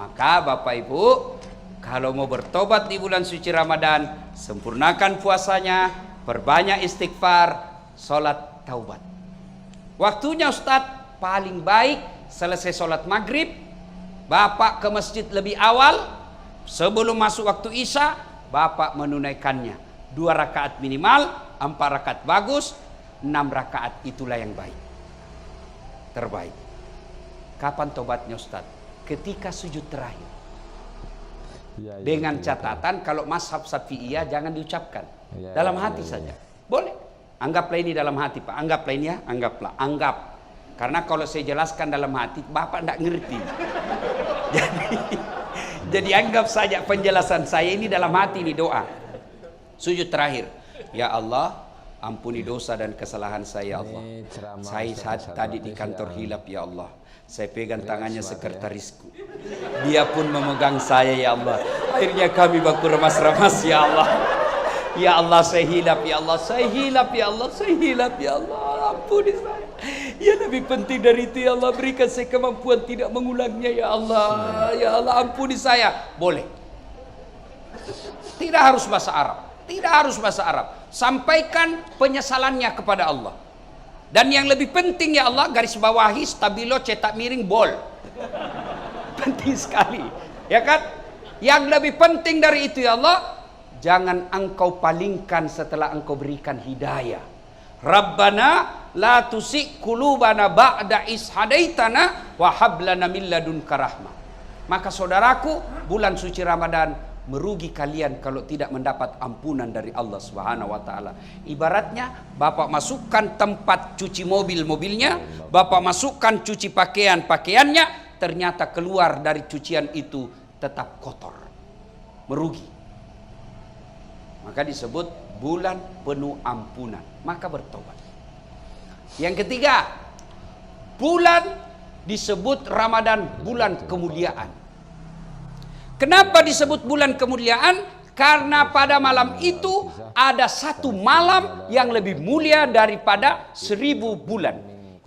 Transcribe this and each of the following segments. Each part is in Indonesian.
Maka Bapak Ibu, kalau mau bertobat di bulan suci Ramadan, sempurnakan puasanya, perbanyak istighfar, sholat taubat. Waktunya Ustadz paling baik selesai sholat maghrib, Bapak ke masjid lebih awal, sebelum masuk waktu Isya, Bapak menunaikannya 2 rakaat minimal, 4 rakaat bagus, 6 rakaat itulah yang baik, terbaik. Kapan tobatnya Ustaz? Ketika sujud terakhir. Dengan catatan kalau mazhab Syafi'iyah jangan diucapkan, dalam hati saja. Boleh. Anggaplah ini dalam hati Pak, anggaplah ini ya, anggap. Karena kalau saya jelaskan dalam hati, Bapak tidak ngerti. Jadi anggap saja penjelasan saya ini dalam hati, ini doa. Sujud terakhir. Ya Allah, ampuni dosa dan kesalahan saya, ya Allah. Saya saat tadi di kantor hilap, ya Allah. Saya pegang tangannya sekretarisku. Dia pun memegang saya, ya Allah. Akhirnya kami baku remas-remas, ya Allah. Ya Allah, saya hilap, ya Allah. Saya hilap, ya Allah. Saya hilap, ya Allah. Ampuni saya. Ya lebih penting dari itu, ya Allah. Berikan saya kemampuan tidak mengulangnya, ya Allah. Ya Allah, ampuni saya. Boleh. Tidak harus bahasa Arab. Tidak harus bahasa Arab. Sampaikan penyesalannya kepada Allah. Dan yang lebih penting, ya Allah, garis bawahi, stabilo, cetak miring, bol. Penting sekali. Ya kan? Yang lebih penting dari itu, ya Allah, jangan engkau palingkan setelah engkau berikan hidayah. Rabbana la tusik qulubana ba'da is hadaitana wa hab lana min ladunka rahmah. Maka saudaraku, bulan suci Ramadan merugi kalian kalau tidak mendapat ampunan dari Allah Subhanahu wa taala. Ibaratnya Bapak masukkan tempat cuci mobilnya, Bapak masukkan cuci pakaiannya, ternyata keluar dari cucian itu tetap kotor. Merugi. Maka disebut bulan penuh ampunan. Maka bertobat. Yang ketiga, bulan disebut Ramadan bulan kemuliaan. Kenapa disebut bulan kemuliaan? Karena pada malam itu ada satu malam yang lebih mulia daripada 1000 bulan.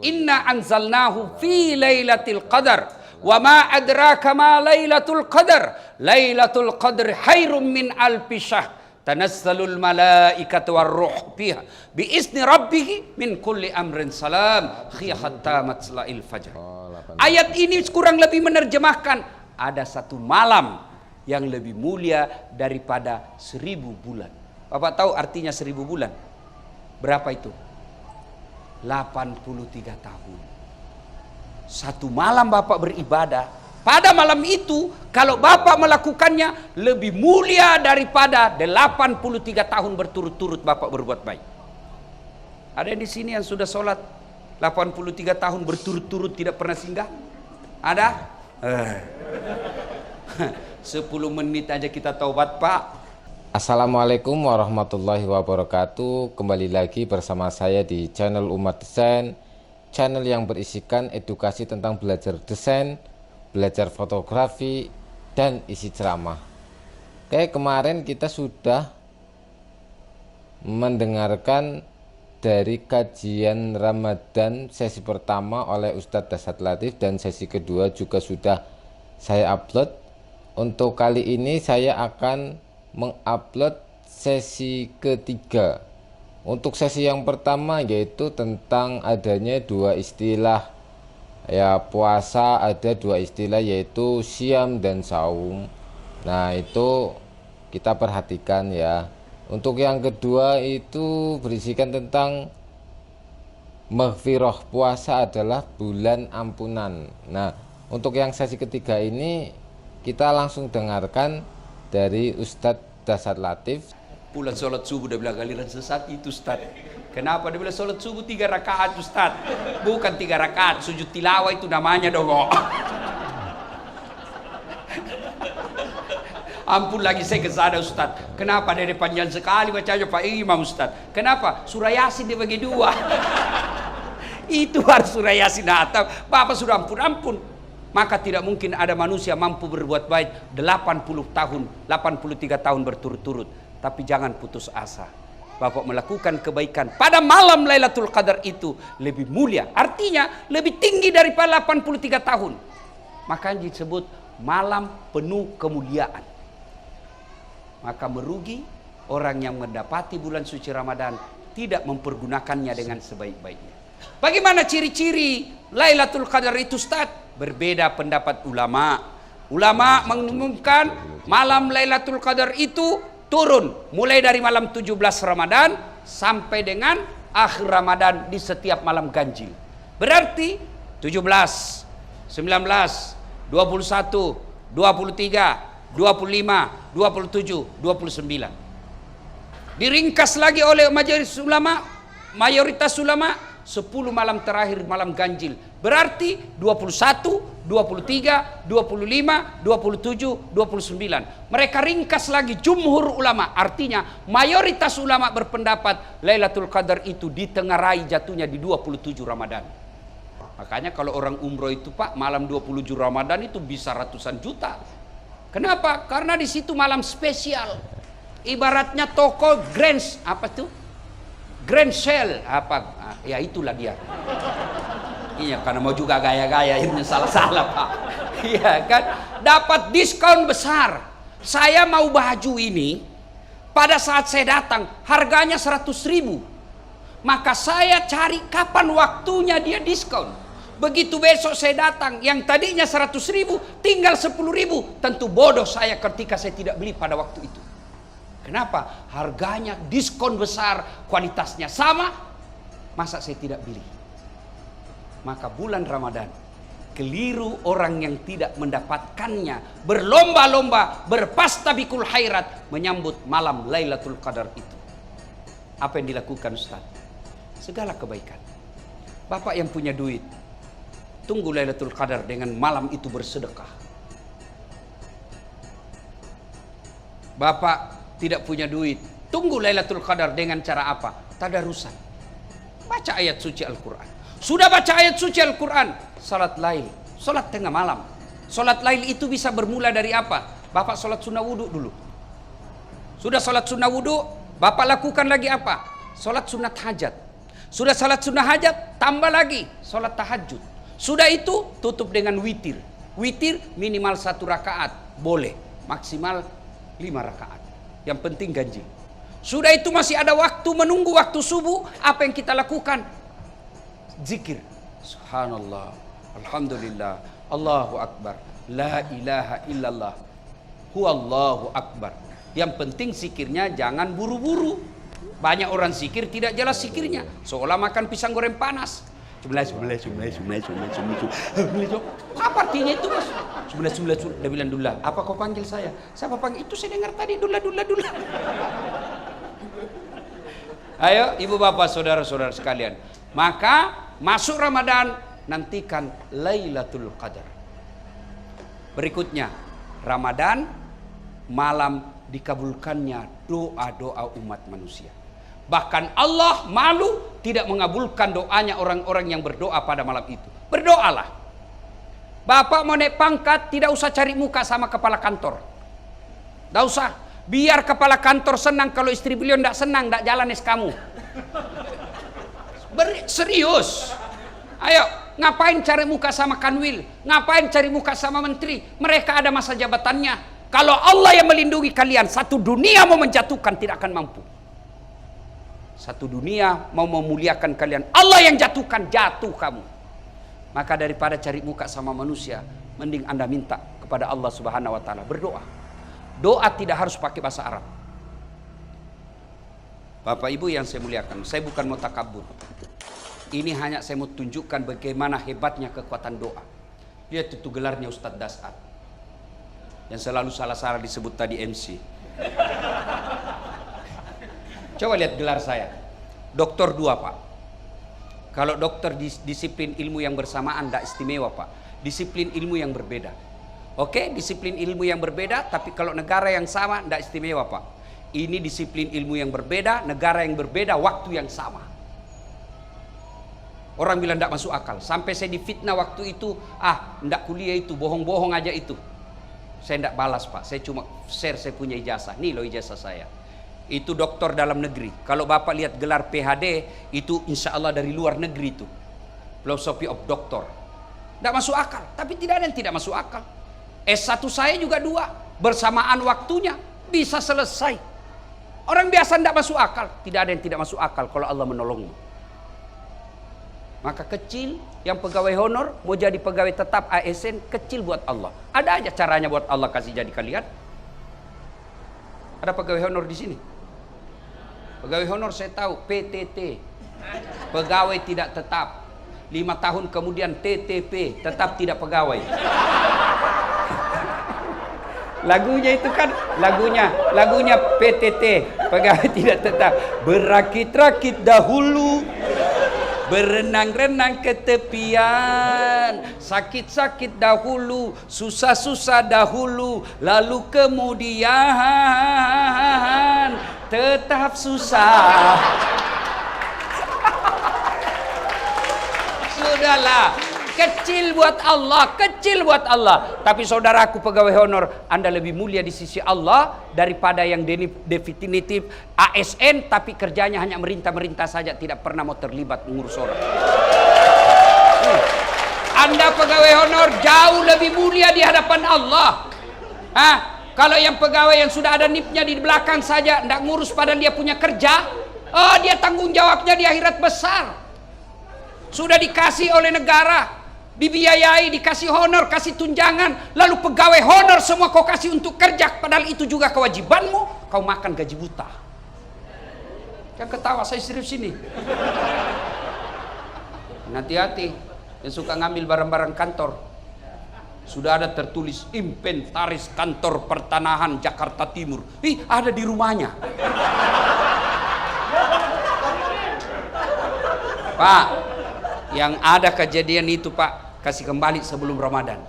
Inna anzalnahu fi lailatul qadar. Wa ma adraka ma lailatul qadar. Lailatul qadr khairum min alfi syahr. Tanazzalul malaikatu warruh fiha bi izni rabbih min kulli amrin salam khiya hatta matla'il fajr. Ayat ini kurang lebih menerjemahkan ada satu malam yang lebih mulia daripada 1000 bulan. Bapak tahu artinya 1000 bulan? Berapa itu? 83 tahun. Satu malam Bapak beribadah. Pada malam itu, kalau Bapak melakukannya, lebih mulia daripada 83 tahun berturut-turut Bapak berbuat baik. Ada yang di sini yang sudah sholat 83 tahun berturut-turut tidak pernah singgah? Ada? 10 menit aja kita taubat, Pak. Assalamualaikum warahmatullahi wabarakatuh. Kembali lagi bersama saya di channel Umat Desain, channel yang berisikan edukasi tentang belajar desain, belajar fotografi, dan isi ceramah. Oke, kemarin kita sudah mendengarkan dari kajian Ramadan sesi pertama oleh Ustadz Dasat Latif, dan sesi kedua juga sudah saya upload. Untuk kali ini saya akan mengupload sesi ketiga. Untuk sesi yang pertama yaitu tentang adanya 2 istilah, ya, puasa ada 2 istilah yaitu siam dan saum. Nah, itu kita perhatikan ya. Untuk yang kedua itu berisikan tentang maghfirah, puasa adalah bulan ampunan. Nah, untuk yang sesi ketiga ini kita langsung dengarkan dari Ustadz Dasat Latif. Pulang sholat subuh dia bilang aliran sesat itu, Ustaz. Kenapa dia bilang sholat subuh 3 rakaat, Ustaz? Bukan 3 rakaat, sujud tilawah itu namanya dong. Ampun, lagi saya kesana, Ustaz. Kenapa dia panjang sekali bacanya Pak Imam, Ustaz? Kenapa? Surah Yasin dia bagi 2. Itu harus surah Yasin atau Bapak sudah ampun. Maka tidak mungkin ada manusia mampu berbuat baik 83 tahun berturut-turut. Tapi jangan putus asa. Bapak melakukan kebaikan pada malam Lailatul Qadar itu lebih mulia. Artinya lebih tinggi daripada 83 tahun. Maka disebut malam penuh kemuliaan. Maka merugi orang yang mendapati bulan suci Ramadan tidak mempergunakannya dengan sebaik-baiknya. Bagaimana ciri-ciri Lailatul Qadar itu, Ustaz? Berbeda pendapat ulama. Ulama mengumumkan malam Lailatul Qadar itu turun mulai dari malam 17 Ramadan sampai dengan akhir Ramadan di setiap malam ganjil. Berarti 17, 19, 21, 23, 25, 27, 29. Diringkas lagi oleh mayoritas ulama 10 malam terakhir malam ganjil. Berarti 21, 23, 25, 27, 29. Mereka ringkas lagi jumhur ulama. Artinya mayoritas ulama berpendapat Lailatul Qadar itu ditengarai jatuhnya di 27 Ramadan. Makanya kalau orang umroh itu Pak, malam 27 Ramadan itu bisa ratusan juta. Kenapa? Karena di situ malam spesial. Ibaratnya toko Grand, apa tuh? Grand Sale, apa? Ya itulah dia. Iya, karena mau juga gaya-gaya ini salah-salah Pak. Iya kan? Dapat diskon besar. Saya mau baju ini, pada saat saya datang harganya 100.000. Maka saya cari kapan waktunya dia diskon. Begitu besok saya datang, yang tadinya 100.000 tinggal 10.000. Tentu bodoh saya ketika saya tidak beli pada waktu itu. Kenapa? Harganya diskon besar, kualitasnya sama, masa saya tidak beli? Maka bulan Ramadan, keliru orang yang tidak mendapatkannya, berlomba-lomba, berpastabikul khairat menyambut malam Lailatul Qadar itu. Apa yang dilakukan Ustaz? Segala kebaikan. Bapak yang punya duit, tunggu Lailatul Qadar dengan malam itu bersedekah. Bapak tidak punya duit, tunggu Lailatul Qadar dengan cara apa? Tadarusan. Baca ayat suci Al-Quran. Sudah baca ayat suci Al-Quran, salat lail, salat tengah malam. Salat lail itu bisa bermula dari apa? Bapak salat sunnah wudhu dulu. Sudah salat sunnah wudhu, Bapak lakukan lagi apa? Salat sunat hajat. Sudah salat sunnah hajat, tambah lagi salat tahajud. Sudah itu tutup dengan witir. Witir minimal 1 rakaat, boleh maksimal 5 rakaat. Yang penting ganjil. Sudah itu masih ada waktu menunggu waktu subuh. Apa yang kita lakukan? Zikir. Subhanallah, alhamdulillah, Allahu Akbar, la ilaha illallah, huwallahu Akbar. Yang penting zikirnya jangan buru-buru. Banyak orang zikir tidak jelas zikirnya, seolah makan pisang goreng panas. Apa artinya itu Mas? Sebelah. Dia bilang Dullah. Apa kau panggil saya? Siapa panggil? Itu saya dengar tadi Dullah. Ayo ibu bapak saudara-saudara sekalian. Maka masuk Ramadan, nantikan Lailatul Qadar. Berikutnya, Ramadan malam dikabulkannya doa-doa umat manusia. Bahkan Allah malu tidak mengabulkan doanya orang-orang yang berdoa pada malam itu. Berdoalah. Bapak mau naik pangkat, tidak usah cari muka sama kepala kantor. Tidak usah. Biar kepala kantor senang, kalau istri beliau tidak senang, tidak jalan es kamu. Serius. Ayo, ngapain cari muka sama kanwil? Ngapain cari muka sama menteri? Mereka ada masa jabatannya. Kalau Allah yang melindungi kalian, satu dunia mau menjatuhkan tidak akan mampu. Satu dunia mau memuliakan kalian, Allah yang jatuhkan, jatuh kamu. Maka daripada cari muka sama manusia, mending Anda minta kepada Allah Subhanahu wa taala, berdoa. Doa tidak harus pakai bahasa Arab. Bapak Ibu yang saya muliakan, saya bukan mau takabur. Ini hanya saya mau tunjukkan bagaimana hebatnya kekuatan doa. Lihat itu gelarnya Ustadz Dasar, yang selalu salah-salah disebut tadi MC. Coba lihat gelar saya, Doktor 2 Pak. Kalau dokter disiplin ilmu yang bersamaan tidak istimewa Pak. Disiplin ilmu yang berbeda. Oke, disiplin ilmu yang berbeda, tapi kalau negara yang sama tidak istimewa Pak. Ini disiplin ilmu yang berbeda, negara yang berbeda, waktu yang sama. Orang bilang tidak masuk akal. Sampai saya difitnah waktu itu, tidak kuliah itu, bohong-bohong aja itu. Saya tidak balas Pak, saya cuma share saya punya ijazah. Nih loh ijazah saya. Itu doktor dalam negeri. Kalau Bapak lihat gelar PhD, itu insya Allah dari luar negeri itu. Philosophy of Doctor. Tidak masuk akal, tapi tidak ada yang tidak masuk akal. S1 saya juga 2, bersamaan waktunya bisa selesai. Orang biasa tidak masuk akal, tidak ada yang tidak masuk akal kalau Allah menolongmu. Maka kecil yang pegawai honor mau jadi pegawai tetap ASN, kecil buat Allah. Ada aja caranya buat Allah kasih jadi kalian. Ada pegawai honor di sini. Pegawai honor saya tahu PTT, pegawai tidak tetap. 5 tahun kemudian TTP, tetap tidak pegawai. Lagunya itu kan, lagunya PTT, pegawai tidak tetap. Berakit-rakit dahulu, berenang-renang ke tepian, sakit-sakit dahulu, susah-susah dahulu, lalu kemudian tetap susah. Sudahlah, kecil buat Allah, kecil buat Allah. Tapi saudaraku pegawai honor, Anda lebih mulia di sisi Allah daripada yang definitif ASN tapi kerjanya hanya merintah-merintah saja, tidak pernah mau terlibat mengurus orang. Anda pegawai honor jauh lebih mulia di hadapan Allah. Kalau yang pegawai yang sudah ada NIP-nya di belakang saja, tidak ngurus padahal dia punya kerja, dia tanggung jawabnya di akhirat besar. Sudah dikasih oleh negara, dibiayai, dikasih honor, kasih tunjangan, lalu pegawai honor semua kau kasih untuk kerja, padahal itu juga kewajibanmu, kau makan gaji buta. Jangan ketawa, saya serius ini. Hati-hati yang suka ngambil barang-barang kantor. Sudah ada tertulis inventaris kantor pertanahan Jakarta Timur. Ada di rumahnya. Pak, yang ada kejadian itu Pak, kasih kembali sebelum Ramadan.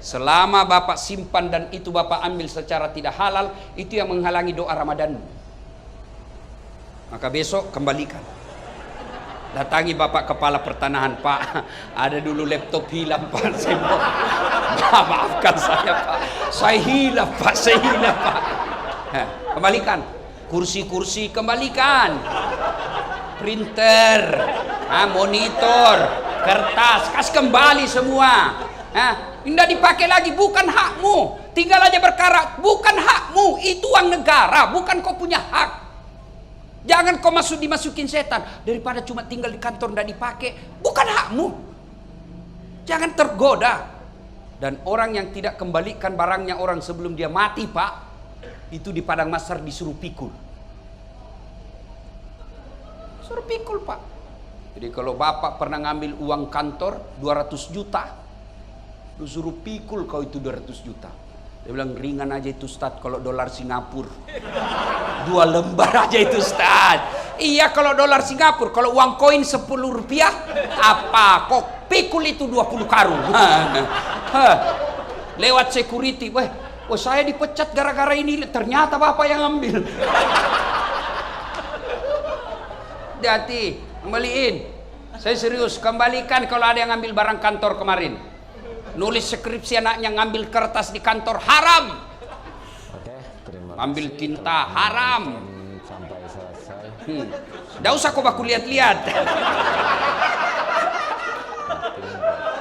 Selama Bapak simpan dan itu Bapak ambil secara tidak halal, itu yang menghalangi doa Ramadanmu. Maka besok kembalikan. Datangi Bapak Kepala Pertanahan, Pak, ada dulu laptop hilang Pak, saya maafkan saya Pak, saya hilang Pak, kembalikan. Kursi-kursi kembalikan. Printer, monitor, kertas, kasih kembali semua. Tidak dipakai lagi, bukan hakmu. Tinggal aja berkarat, bukan hakmu. Itu uang negara, bukan kau punya hak. Jangan kau dimasukin setan. Daripada cuma tinggal di kantor tidak dipakai, bukan hakmu. Jangan tergoda. Dan orang yang tidak kembalikan barangnya orang sebelum dia mati Pak, itu di padang mahsyar disuruh pikul. Suruh pikul Pak. Jadi kalau Bapak pernah ngambil uang kantor 200 juta, lu suruh pikul kau itu 200 juta. Dia bilang ringan aja itu Ustaz kalau dolar Singapura. 2 lembar aja itu Ustaz. Iya kalau dolar Singapura, kalau uang koin 10 rupiah, apa kok pikul itu 20 karung. Lewat security, saya dipecat gara-gara ini, ternyata Bapak yang ambil. Hati, kembaliin. Saya serius, kembalikan kalau ada yang ngambil barang kantor kemarin. Nulis skripsi anaknya ngambil kertas di kantor haram. Oke, terima kasih. Ambil tinta haram. Sampai selesai. Nggak usah kau baku lihat-lihat.